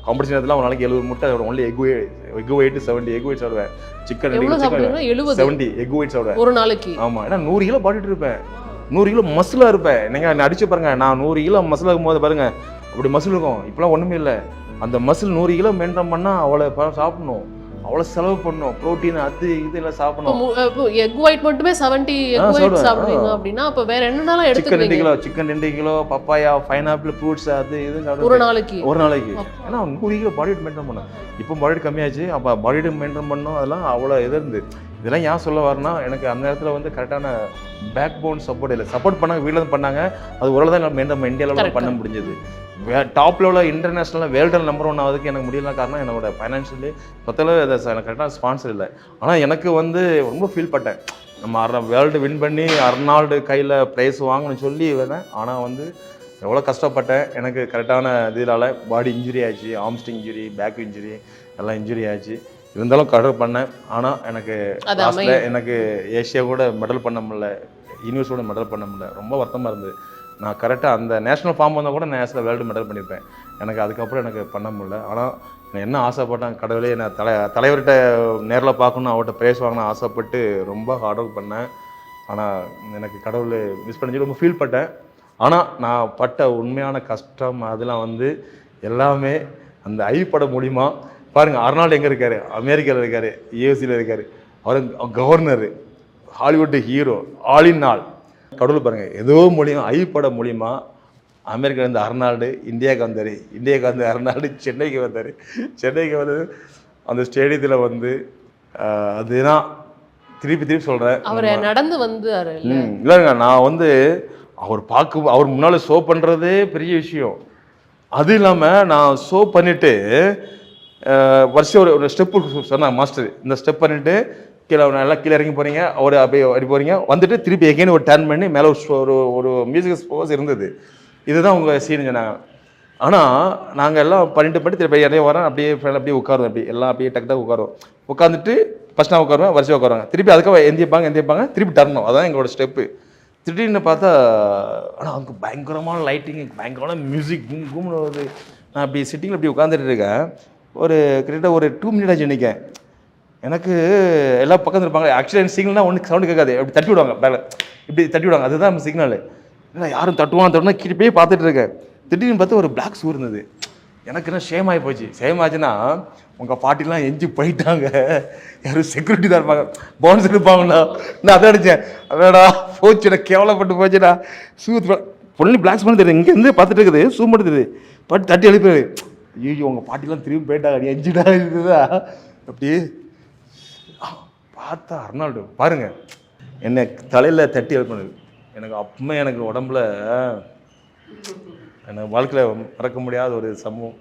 Competition நேரத்தில் ஒரு நாளைக்கு 70 முட்டை only egg weight 70 egg weight சாப்பிடுவேன். சிக்கன் 70 எக் வெயிட் சாப்பிடுவேன் ஒரு நாளைக்கு. ஆமாம், ஏன்னா 100 கிலோ பாடிட்டு இருப்பேன், 100 கிலோ மசிலாக இருப்பேன். நீங்கள் அடிச்சு பாருங்க, நான் 100 கிலோ மசில் இருக்கும்போது பாருங்க அப்படி மசில் இருக்கும். இப்போலாம் ஒன்றுமே இல்லை. அந்த மசில் 100 கிலோ மெயின்டைன் பண்ணால் அவ்வளோ சாப்பிடணும், அவ்வளோ செலவு பண்ணணும், ப்ரோட்டீன் அது இதெல்லாம் சாப்பிடணும். எக் ஒயிட் மட்டுமே 70 எக் ஒயிட் சாப்பிடுவீங்க அப்படின்னா அப்போ வேற என்னென்னலாம் எடுத்துக்கிறீங்க? Chicken 2 kilo, papaya, pineapple, fruits அது இது சாப்பிடுவேன் ஒரு நாளைக்கு. ஏன்னா 100 கிலோ பாடி வெயிட் மெயின்டைன் பண்ணேன். இப்போ பாடி வெயிட் கம்மியாச்சு, அப்போ பாடி வெயிட் மெயின்டைன் பண்ணோம். அதெல்லாம் அவ்வளோ இது இருந்து. இதெல்லாம் ஏன் சொல்ல வரேன்னா, எனக்கு அந்த நேரத்தில் வந்து கரெக்டான பேக் போன் சப்போர்ட் இல்லை. சப்போர்ட் பண்ணாங்க, வீட்டில் இருந்து பண்ணாங்க. அது ஓரளவு தான் நம்ம இந்தியாவில் பண்ண முடிஞ்சது. டாப் லெவலில் இன்டர்நேஷ்னலில் வேர்ல்டு நம்பர் 1 ஆகுதுக்கு எனக்கு முடியல. காரணம் என்னோட ஃபைனான்ஷியலி பொறுத்தளவு எனக்கு கரெக்டான ஸ்பான்சர் இல்லை. ஆனால் எனக்கு வந்து ரொம்ப ஃபீல் பட்டேன், நம்ம வேர்ல்டு வின் பண்ணி அர்னால்டு கையில் ப்ரைஸ் வாங்கணும்னு சொல்லி வேணேன். ஆனால் வந்து எவ்வளோ கஷ்டப்பட்டேன். எனக்கு கரெக்டான இதனால பாடி இன்ஜுரி ஆச்சு, ஆம்ஸ்டிங் இன்ஜுரி, பேக் இன்ஜுரி எல்லாம் இன்ஜுரி ஆச்சு. இருந்தாலும் கடல் பண்ணேன். ஆனால் எனக்கு லாஸ்ட்டில் எனக்கு ஏஷியா கூட மெடல் பண்ண முடியல, யூனிவர்ஸோட மெடல் பண்ண முடியல. ரொம்ப வருத்தமாக இருந்தது. நான் கரெக்டாக அந்த நேஷனல் ஃபார்ம் வந்தால் கூட நேஷனல் வேர்ல்டு மெடல் பண்ணியிருப்பேன். எனக்கு அதுக்கப்புறம் எனக்கு பண்ண முடியல. ஆனால் நான் என்ன ஆசைப்பட்டேன், கடவுளே நான் தலைவர்கிட்ட நேரில் பார்க்கணும், அவர்கிட்ட ப்ரைஸ் வாங்கணும் ஆசைப்பட்டு ரொம்ப ஹார்ட் ஒர்க் பண்ணேன். ஆனால் எனக்கு கடவுள் மிஸ் பண்ணி ரொம்ப ஃபீல் பட்டேன். ஆனால் நான் பட்ட உண்மையான கஷ்டம் அதெல்லாம் வந்து எல்லாமே அந்த படம் மூலிமா பாருங்கள். அர்னால்டு எங்கே இருக்கார்? அமெரிக்காவில் இருக்கார், யூஎஸ்சியில் இருக்கார். அவர் governor, Hollywood hero, all in all. கடவுள் பாருங்கள், ஏதோ மூலியம் படம் மூலிமா அமெரிக்காவிலேருந்து அர்னால்டு இந்தியாவுக்கு வந்தார், இந்தியாவுக்கு வந்து அர்னால்டு சென்னைக்கு வந்தார். சென்னைக்கு வந்து அந்த ஸ்டேடியத்தில் வந்து அதுதான் திருப்பி சொல்கிறேன். அவர் நடந்து வந்து இல்லைங்க, நான் வந்து அவர் முன்னால் ஷோ பண்ணுறதே பெரிய விஷயம். அது இல்லாமல் நான் ஷோ பண்ணிவிட்டு வருஷம் ஒரு ஸ்டெப்பு சொன்னாங்க மாஸ்டர், இந்த ஸ்டெப் பண்ணிவிட்டு நல்லா கீழே இறங்கி போகிறீங்க, அவர் அப்படியே அப்படி போகிறீங்க, வந்துட்டு திருப்பி எகைன் ஒரு டர்ன் பண்ணி மேலே ஒரு மியூசிக் ஸ்போஸ் இருந்தது, இதுதான் உங்கள் சீன் சொன்னாங்க. ஆனால் நாங்கள் எல்லாம் பண்ணிட்டு திருப்பி இறங்கி வரேன், அப்படியே உட்காருவோம், எல்லாம் அப்படியே டக்கு உட்காருவோம். உட்காந்துட்டு ஃபஸ்ட் நான் உட்காருவேன், வருஷம் உட்காருவாங்க, திருப்பி அதுக்காக எந்திரிப்பாங்க, திருப்பி டர்னும். அதான் எங்களோட ஸ்டெப்பு. திடீர்னு பார்த்தா ஆனால் அதுக்கு பயங்கரமான லைட்டிங், பயங்கரமான மியூசிக் கும்னு வருது. நான் அப்படி சிட்டிங்கில் அப்படி உட்காந்துட்டு இருக்கேன். ஒரு கிட்டத்தட்ட ஒரு 2 மினிட் ஆச்சு நிற்கேன். எனக்கு எல்லாம் பக்கம் இருப்பாங்க. ஆக்சுவலி சிக்னல்னால் ஒன்று சவுண்டு கேட்காது, அப்படி தட்டி விடுவாங்க, பேல இப்படி தட்டி விடுவாங்க, அதுதான் நம்ம சிக்னல். இல்லை யாரும் தட்டுவான் கீழே போய் பார்த்துட்டு இருக்கேன். திடீர்னு பார்த்து ஒரு பிளாக் ஷூ இருந்தது. எனக்கு என்ன ஷேம் ஆகி போச்சு. ஷேம் ஆச்சுன்னா உங்கள் பாட்டிலாம் எஞ்சி போயிட்டாங்க, யாரும் செக்யூரிட்டி தான் இருப்பாங்க, பவுன்ஸ் இருப்பாங்கண்ணா. நான் அதை அடித்தேன், அதாடா போச்சுடா, கேவலப்பட்டு போச்சுடா. ஷூ பொண்ணு பிளாக்ஸ் பண்ணி தெரியுது, இங்கேருந்து பார்த்துட்டு இருக்குது, ஷூ மட்டும் தெரியுது. பட்டு தட்டி எழுப்பிடு, ஐயோ உங்கள் பாட்டிலாம் திரும்பி போயிட்டாங்க, எஞ்சிடா இருக்குதா. அப்படியே பார்த்தா அர்னால்டு பாருங்கள் என்னை தலையில் தட்டி எழுப்பினது. எனக்கு அப்பவுமே எனக்கு உடம்புல எனக்கு வாழ்க்கையில் மறக்க முடியாத ஒரு சம்பவம்.